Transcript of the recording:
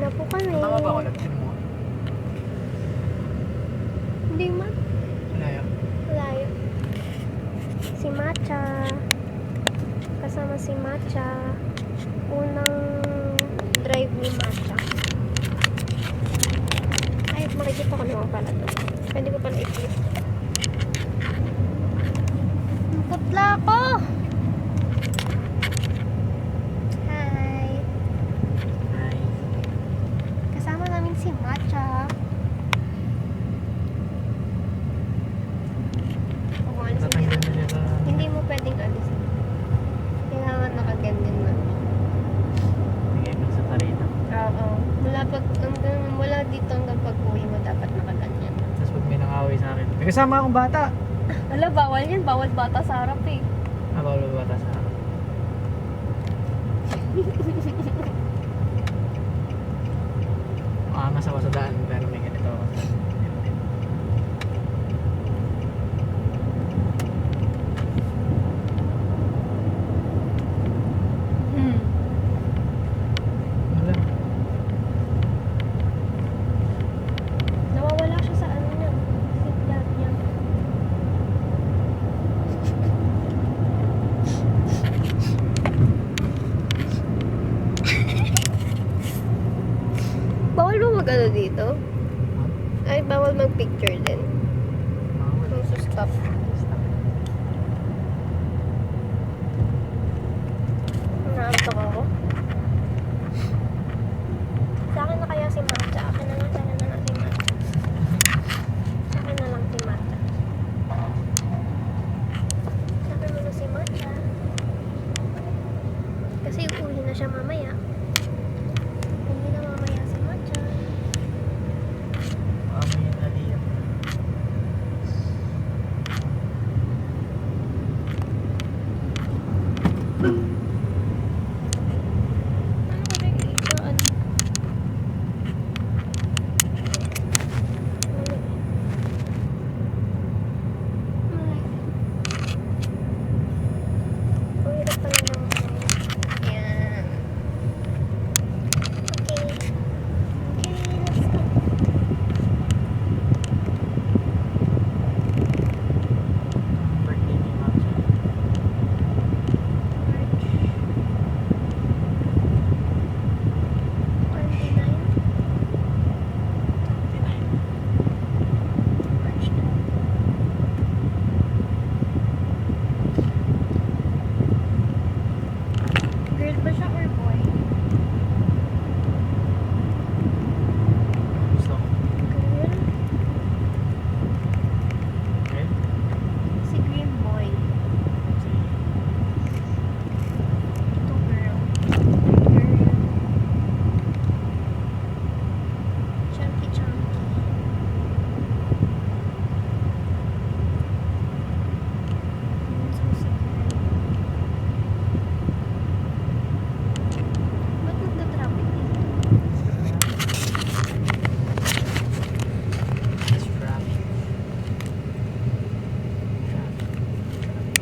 na po kami. Tama ba ako nagtim mo? Hindi man. Malayo. Malayo. Si Matcha. Kasama si Matcha. Unang drive ni Matcha. Ay, makikita ko naman pala to. Pwede ko pala i-flip. Putla ko! Hi! Hi. Kasama namin si Matcha. Umalis hindi. Tatanggalin na siya sa... Hindi mo pwedeng alisin. Kailangan nakaganyan na. Bigay mo sa tarina. Oo. Mula dito hanggang pag-uwi mo dapat nakaganyan. Tapos pag may nangaway sa akin. May kasama akong bata. Wala, bawal yan. Bawal bata sa harap eh. Bawal ba bata sa akin? Angas ako sa daan pero may ganito ako sa daan. Wala. Nawawala siya sa ano niya. Seatbelt niya. Bawal ba mag-ano dito? Ay, bawal mag-picture din. Bawal. Kung stop. Naantok ako.